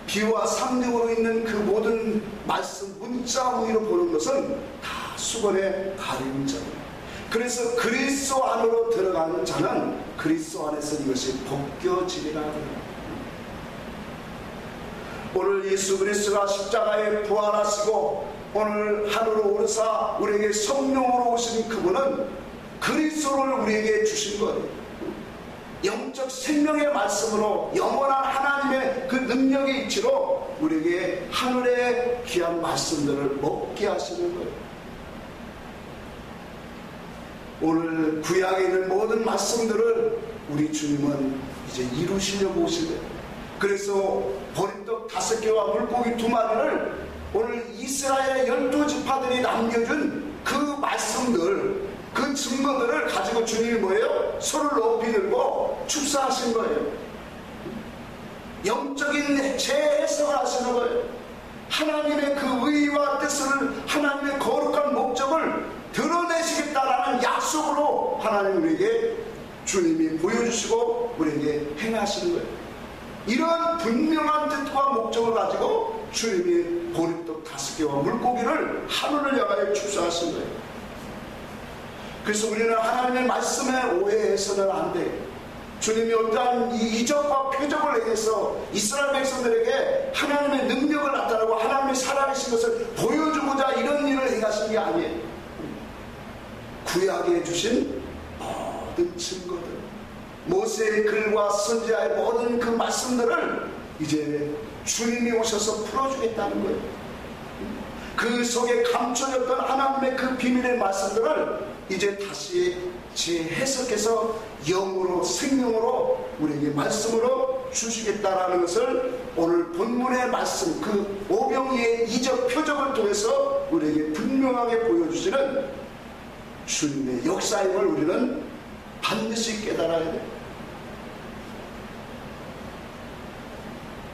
비와 상징으로 있는 그 모든 말씀 문자 무의로 보는 것은 다 수건의 가림자예요. 그래서 그리스도 안으로 들어가는 자는 그리스도 안에서 이것이 벗겨지리라. 오늘 예수 그리스도가 십자가에 부활하시고 오늘 하늘로 오르사 우리에게 성령으로 오신 그분은 그리스도를 우리에게 주신 거예요. 영적 생명의 말씀으로 영원한 하나님의 그 능력의 이치로 우리에게 하늘의 귀한 말씀들을 먹게 하시는 거예요. 오늘 구약에 있는 모든 말씀들을 우리 주님은 이제 이루시려고 오신 거예요. 그래서 보리떡 5개와 물고기 2마리를 오늘 이스라엘의 12지파들이 남겨준 그 말씀들, 그 증거들을 가지고 주님이 뭐예요? 손을 높이 들고 축사하신 거예요. 영적인 재해석을 하시는 거예요. 하나님의 그 의와 뜻을, 하나님의 거룩한 목적을 드러내시겠다라는 약속으로 하나님 우리에게 주님이 보여주시고 우리에게 행하시는 거예요. 이런 분명한 뜻과 목적을 가지고 주님이 보리떡 5개와 물고기를 하늘을 향하여 축사하신 거예요. 그래서 우리는 하나님의 말씀에 오해해서는 안 돼요. 주님이 어떠한 이적과 표적을 행해서 이스라엘 백성들에게 하나님의 능력을 나타내고 하나님의 살아계신 것을 보여주고자 이런 일을 행하신 게 아니에요. 구약에 주신 모든 증거들, 모세의 글과 선지자의 모든 그 말씀들을 이제 주님이 오셔서 풀어주겠다는 거예요. 그 속에 감춰졌던 하나님의 그 비밀의 말씀들을 이제 다시 재해석해서 영으로, 생명으로 우리에게 말씀으로 주시겠다라는 것을 오늘 본문의 말씀, 그 오병이의 이적 표적을 통해서 우리에게 분명하게 보여주시는 주님의 역사임을 우리는 반드시 깨달아야 돼요.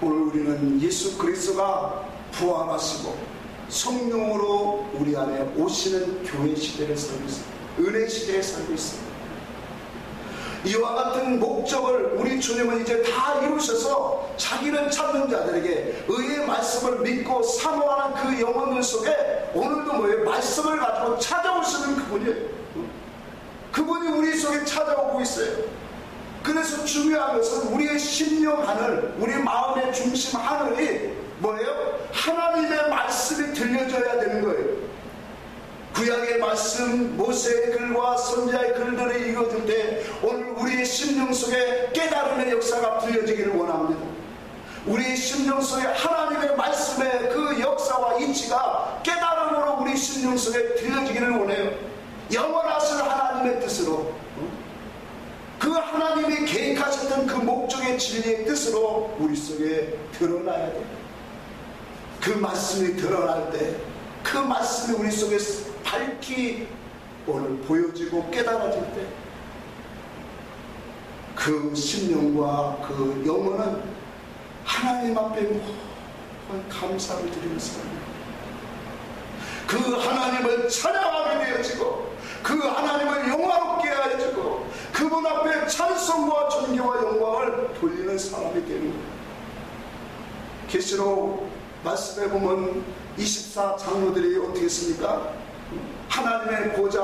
오늘 우리는 예수 그리스도가 부활하시고 성령으로 우리 안에 오시는 교회 시대를 살고 있습니다. 은혜 시대에 살고 있습니다. 이와 같은 목적을 우리 주님은 이제 다 이루셔서 자기를 찾는 자들에게 의의 말씀을 믿고 사모하는 그 영혼들 속에 오늘도 뭐예요? 말씀을 가지고 찾아오시는 그분이에요. 그분이 우리 속에 찾아오고 있어요. 그래서 중요한 것은 우리의 심령 하늘, 우리 마음의 중심 하늘이 뭐예요? 하나님의 말씀이 들려져야 되는 거예요. 구약의 말씀, 모세의 글과 선지자의 글들을 읽어줄 때 오늘 우리의 심령 속에 깨달음의 역사가 들려지기를 원합니다. 우리 심령 속에 하나님의 말씀의 그 역사와 이치가 깨달음으로 우리 심령 속에 들려지기를 원해요. 영원하신 하나님의 뜻으로, 그 하나님이 계획하셨던 그 목적의 진리의 뜻으로 우리 속에 드러나야 돼요. 그 말씀이 드러날 때 그 말씀이 우리 속에 밝히 오늘 보여지고 깨달아질 때 그 심령과 그 영혼은 하나님 앞에 감사를 드리는 사람입니다. 그 하나님을 찬양하게 되어지고 그 하나님을 영화롭게 하여지고 그분 앞에 찬송과 존경과 영광을 돌리는 사람이 되는 거예요. 계시록 말씀에 보면 24장로들이 어떻게 했습니까? 하나님의 보좌,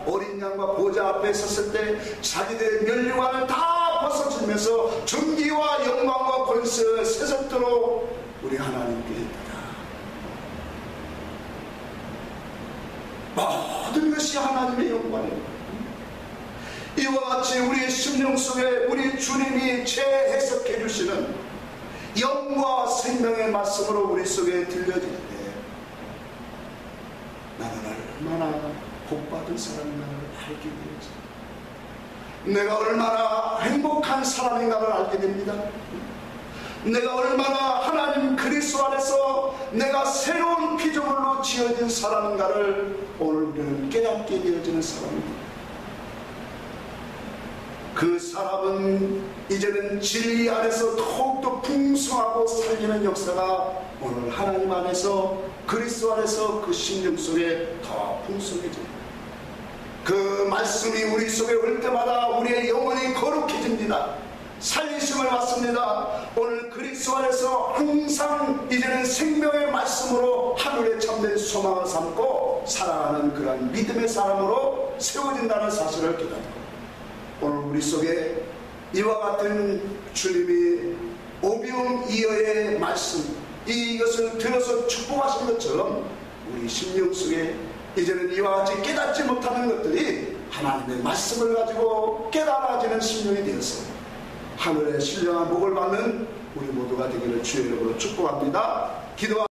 어린 양과 보좌 앞에 섰을 때 자기들의 면류관을 다 벗어지면서 존귀와 영광과 권세를 세습토록 우리 하나님께 있다. 모든 것이 하나님의 영광입니다. 이와 같이 우리의 심령 속에 우리 주님이 재해석해 주시는 영과 생명의 말씀으로 우리 속에 들려질 때 나는 얼마나 복받은 사람인가를 알게 되지. 내가 얼마나 행복한 사람인가를 알게 됩니다. 내가 얼마나 하나님 그리스도 안에서 내가 새로운 피조물로 지어진 사람인가를 오늘 우리는 깨닫게 되어지는 사람입니다. 그 사람은 이제는 진리 안에서 더욱더 풍성하고 살리는 역사가 오늘 하나님 안에서 그리스도 안에서 그 심령 속에 더 풍성해집니다. 그 말씀이 우리 속에 올 때마다 우리의 영혼이 거룩해집니다. 살리심을 받습니다. 오늘 그리스도 안에서 항상 이제는 생명의 말씀으로 하늘에 참된 소망을 삼고 살아가는 그런 믿음의 사람으로 세워진다는 사실을 깨닫고 오늘 우리 속에 이와 같은 주님이 오병이어의 말씀 이것을 들어서 축복하신 것처럼 우리 심령 속에 이제는 이와 같이 깨닫지 못하는 것들이 하나님의 말씀을 가지고 깨달아지는 심령이 되어서 하늘의 신령한 복을 받는 우리 모두가 되기를 주의 이름으로 축복합니다. 기도합니다.